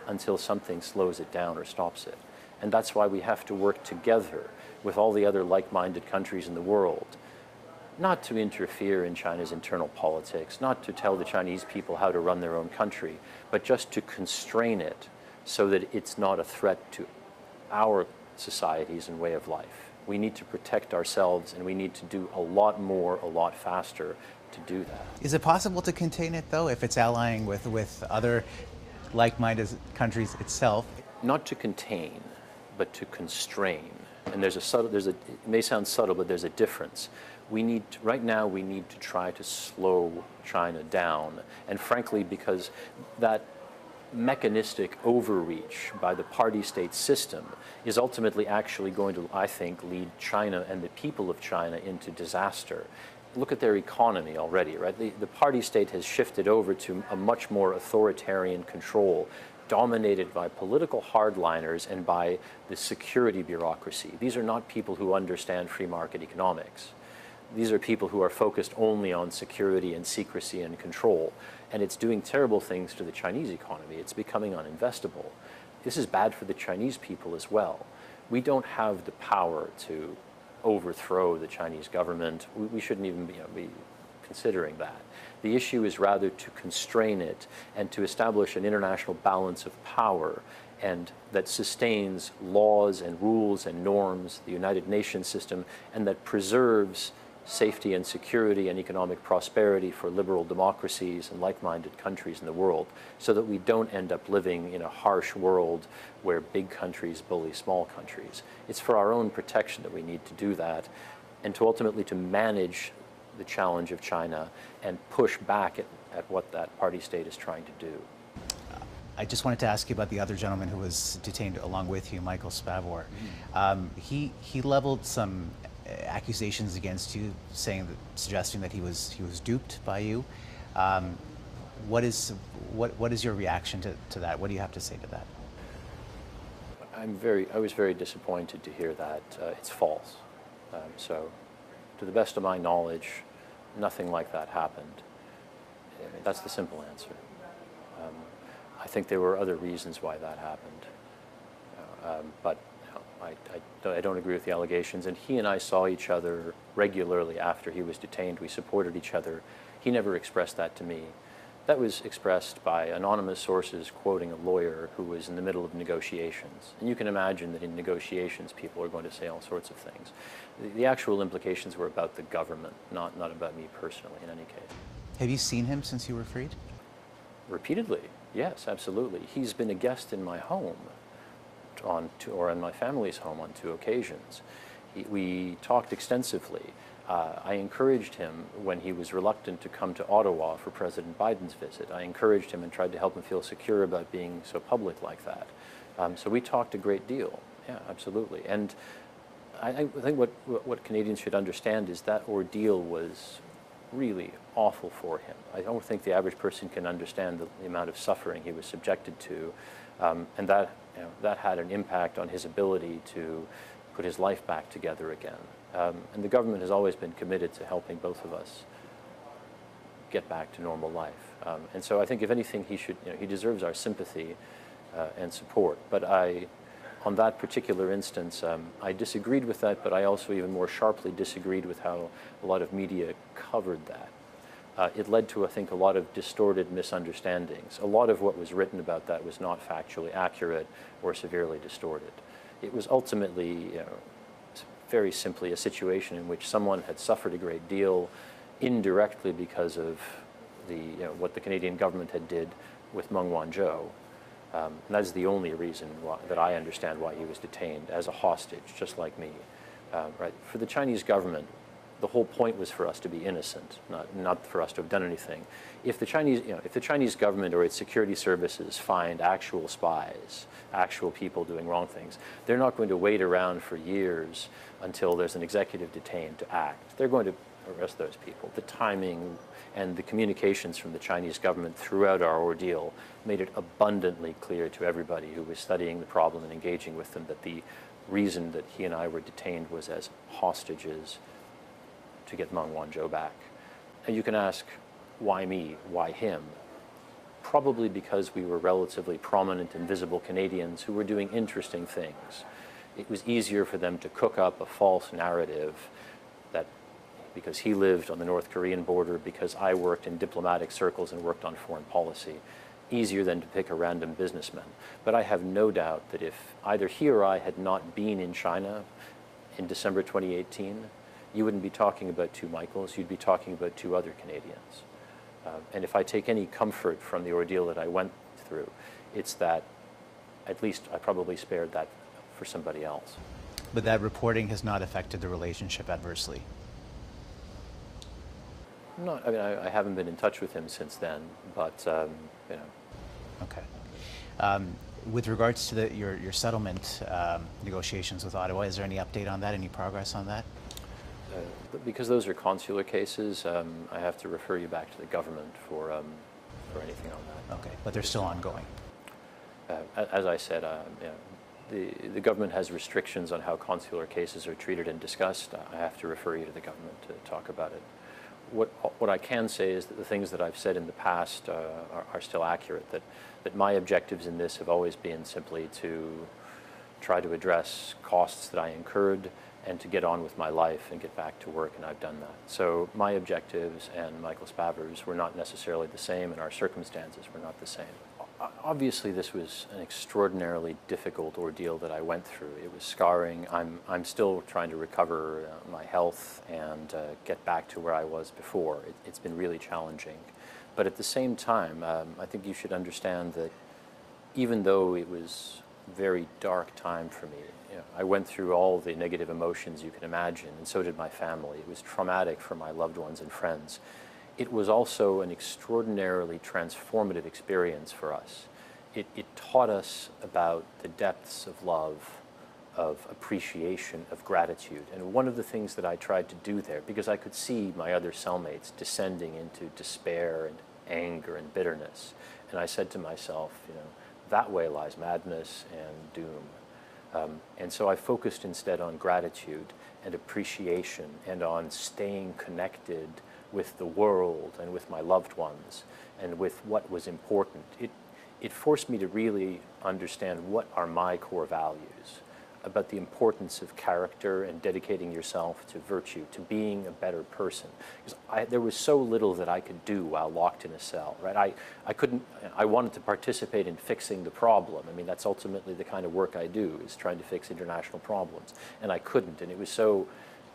Speaker 2: until something slows it down or stops it. And that's why we have to work together with all the other like-minded countries in the world, not to interfere in China's internal politics, not to tell the Chinese people how to run their own country, but just to constrain it so that it's not a threat to our societies and way of life. We need to protect ourselves, and we need to do a lot more, a lot faster to do that.
Speaker 1: Is it possible to contain it, though, if it's allying with other like-minded countries itself?
Speaker 2: Not to contain, but to constrain. And it may sound subtle, but there's a difference. Right now, we need to try to slow China down. And frankly, because that mechanistic overreach by the party state system is ultimately actually going to, I think, lead China and the people of China into disaster. Look at their economy already, right? The party state has shifted over to a much more authoritarian control, dominated by political hardliners and by the security bureaucracy. These are not people who understand free market economics. These are people who are focused only on security and secrecy and control. And it's doing terrible things to the Chinese economy. It's becoming uninvestable. This is bad for the Chinese people as well. We don't have the power to overthrow the Chinese government. We shouldn't even be considering that. The issue is rather to constrain it and to establish an international balance of power and that sustains laws and rules and norms, the United Nations system, and that preserves safety and security and economic prosperity for liberal democracies and like-minded countries in the world, so that we don't end up living in a harsh world where big countries bully small countries. It's for our own protection that we need to do that, and to ultimately to manage the challenge of China and push back at what that party state is trying to do.
Speaker 1: I just wanted to ask you about the other gentleman who was detained along with you, Michael Kovrig. He leveled some accusations against you, suggesting that he was duped by you. What is your reaction to that? What do you have to say to that?
Speaker 2: I was very disappointed to hear that. It's false. So, to the best of my knowledge, nothing like that happened. I mean, that's the simple answer. I think there were other reasons why that happened, but I don't agree with the allegations. And he and I saw each other regularly after he was detained. We supported each other. He never expressed that to me. That was expressed by anonymous sources quoting a lawyer who was in the middle of negotiations. And you can imagine that in negotiations, people are going to say all sorts of things. The actual implications were about the government, not about me personally in any case.
Speaker 1: Have you seen him since you were freed?
Speaker 2: Repeatedly, yes, absolutely. He's been a guest in my home, or in my family's home on 2 occasions. We talked extensively. I encouraged him when he was reluctant to come to Ottawa for President Biden's visit. I encouraged him and tried to help him feel secure about being so public like that. So we talked a great deal. Yeah, absolutely. And I think what Canadians should understand is that ordeal was really awful for him. I don't think the average person can understand the amount of suffering he was subjected to, and that had an impact on his ability to put his life back together again. And the government has always been committed to helping both of us get back to normal life. And so I think, if anything, he deserves our sympathy and support. But on that particular instance, I disagreed with that, but I also even more sharply disagreed with how a lot of media covered that. It led to, I think, a lot of distorted misunderstandings. A lot of what was written about that was not factually accurate or severely distorted. It was ultimately, very simply a situation in which someone had suffered a great deal indirectly because of what the Canadian government had did with Meng Wanzhou. And that is the only reason that I understand why he was detained as a hostage, just like me. Right. For the Chinese government, the whole point was for us to be innocent, not for us to have done anything. If the Chinese, if the Chinese government or its security services find actual spies, actual people doing wrong things, they're not going to wait around for years until there's an executive detained to act. They're going to arrest those people. The timing and the communications from the Chinese government throughout our ordeal made it abundantly clear to everybody who was studying the problem and engaging with them that the reason that he and I were detained was as hostages to get Meng Wanzhou back. And you can ask, why me? Why him? Probably because we were relatively prominent and visible Canadians who were doing interesting things. It was easier for them to cook up a false narrative that because he lived on the North Korean border, because I worked in diplomatic circles and worked on foreign policy, easier than to pick a random businessman. But I have no doubt that if either he or I had not been in China in December 2018, you wouldn't be talking about two Michaels, you'd be talking about two other Canadians. And if I take any comfort from the ordeal that I went through, it's that at least I probably spared that for somebody else.
Speaker 1: But that reporting has not affected the relationship adversely?
Speaker 2: No, I mean, I haven't been in touch with him since then, but,
Speaker 1: Okay. With regards to your settlement negotiations with Ottawa, is there any update on that, any progress on that?
Speaker 2: Because those are consular cases, I have to refer you back to the government for anything on that.
Speaker 1: Okay, but they're still ongoing.
Speaker 2: As I said, the government has restrictions on how consular cases are treated and discussed. I have to refer you to the government to talk about it. What I can say is that the things that I've said in the past are still accurate, that my objectives in this have always been simply to try to address costs that I incurred and to get on with my life and get back to work, and I've done that. So my objectives and Michael Spavor's were not necessarily the same, and our circumstances were not the same. Obviously, this was an extraordinarily difficult ordeal that I went through. It was scarring. I'm still trying to recover my health and get back to where I was before. It's been really challenging. But at the same time, I think you should understand that even though it was a very dark time for me, I went through all the negative emotions you can imagine, and so did my family. It was traumatic for my loved ones and friends. It was also an extraordinarily transformative experience for us. It taught us about the depths of love, of appreciation, of gratitude. And one of the things that I tried to do there, because I could see my other cellmates descending into despair and anger and bitterness, and I said to myself, that way lies madness and doom. And so I focused instead on gratitude and appreciation and on staying connected with the world and with my loved ones and with what was important. It forced me to really understand what are my core values, about the importance of character and dedicating yourself to virtue, to being a better person. Because there was so little that I could do while locked in a cell, right? I wanted to participate in fixing the problem. I mean, that's ultimately the kind of work I do, is trying to fix international problems. And I couldn't, and it was so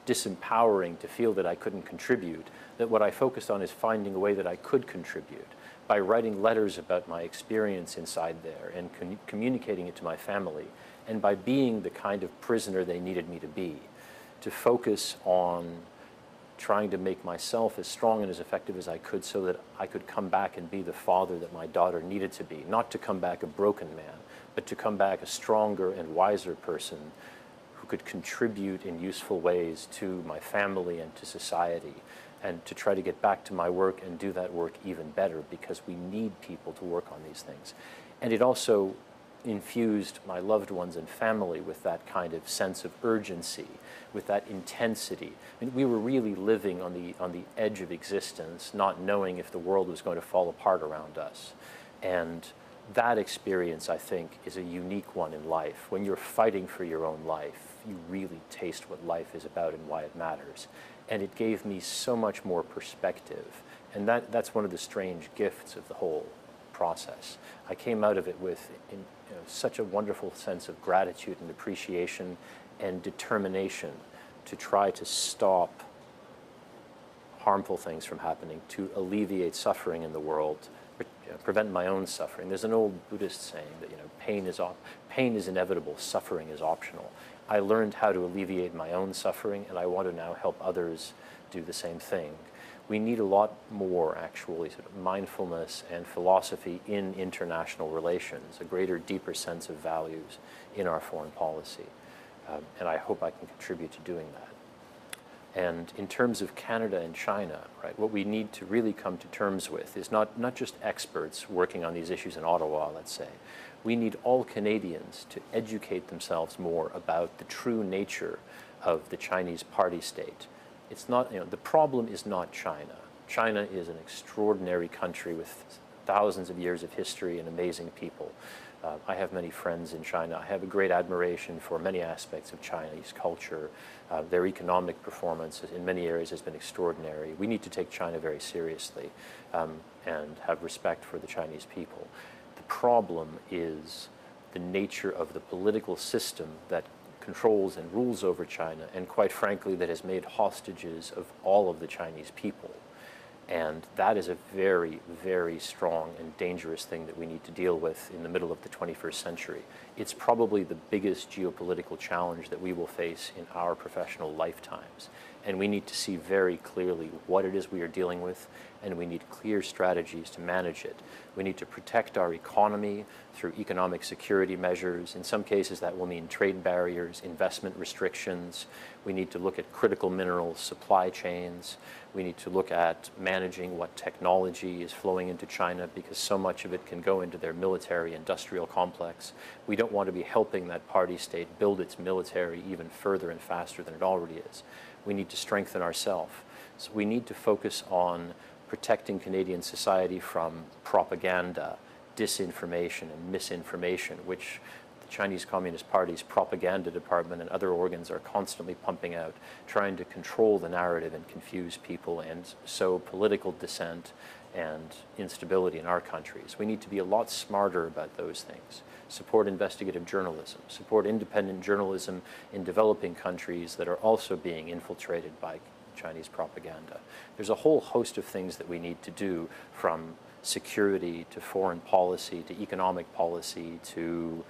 Speaker 2: disempowering to feel that I couldn't contribute, that what I focused on is finding a way that I could contribute by writing letters about my experience inside there and communicating it to my family, and by being the kind of prisoner they needed me to be, to focus on trying to make myself as strong and as effective as I could so that I could come back and be the father that my daughter needed to be, not to come back a broken man, but to come back a stronger and wiser person who could contribute in useful ways to my family and to society, and to try to get back to my work and do that work even better, because we need people to work on these things. And it also infused my loved ones and family with that kind of sense of urgency, with that intensity. I mean, we were really living on the edge of existence, not knowing if the world was going to fall apart around us. And that experience, I think, is a unique one in life. When you're fighting for your own life, you really taste what life is about and why it matters. And it gave me so much more perspective. And that's one of the strange gifts of the whole process. I came out of it with such a wonderful sense of gratitude and appreciation and determination to try to stop harmful things from happening, to alleviate suffering in the world, prevent my own suffering. There's an old Buddhist saying that pain is inevitable, suffering is optional. I learned how to alleviate my own suffering, and I want to now help others do the same thing. We need a lot more, actually, sort of mindfulness and philosophy in international relations, a greater, deeper sense of values in our foreign policy. And I hope I can contribute to doing that. And in terms of Canada and China, right, what we need to really come to terms with is not just experts working on these issues in Ottawa, let's say. We need all Canadians to educate themselves more about the true nature of the Chinese party state. It's not, the problem is not China. China is an extraordinary country with thousands of years of history and amazing people. I have many friends in China. I have a great admiration for many aspects of Chinese culture. Their economic performance in many areas has been extraordinary. We need to take China very seriously and have respect for the Chinese people. The problem is the nature of the political system that controls and rules over China, and quite frankly, that has made hostages of all of the Chinese people. And that is a very, very strong and dangerous thing that we need to deal with in the middle of the 21st century. It's probably the biggest geopolitical challenge that we will face in our professional lifetimes. And we need to see very clearly what it is we are dealing with, and we need clear strategies to manage it. We need to protect our economy through economic security measures. In some cases, that will mean trade barriers, investment restrictions. We need to look at critical mineral supply chains. We need to look at managing what technology is flowing into China, because so much of it can go into their military industrial complex. We don't want to be helping that party state build its military even further and faster than it already is. We need to strengthen ourselves. So we need to focus on protecting Canadian society from propaganda, disinformation, and misinformation, which the Chinese Communist Party's propaganda department and other organs are constantly pumping out, trying to control the narrative and confuse people and sow political dissent and instability in our countries. We need to be a lot smarter about those things. Support investigative journalism, support independent journalism in developing countries that are also being infiltrated by Chinese propaganda. There's a whole host of things that we need to do, from security to foreign policy to economic policy to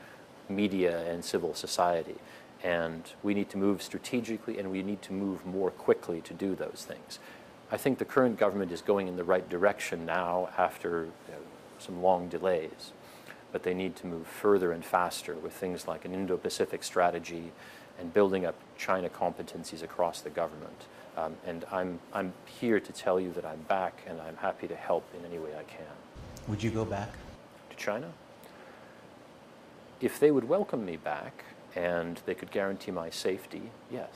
Speaker 2: media and civil society. And we need to move strategically, and we need to move more quickly to do those things. I think the current government is going in the right direction now after some long delays, but they need to move further and faster with things like an Indo-Pacific strategy and building up China competencies across the government. And I'm here to tell you that I'm back, and I'm happy to help in any way I can.
Speaker 1: Would you go back?
Speaker 2: To China? If they would welcome me back and they could guarantee my safety, yes.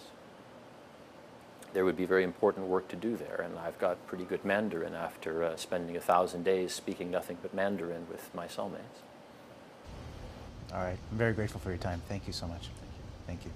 Speaker 2: There would be very important work to do there, and I've got pretty good Mandarin after spending 1,000 days speaking nothing but Mandarin with my cellmates.
Speaker 1: All right. I'm very grateful for your time. Thank you so much. Thank you.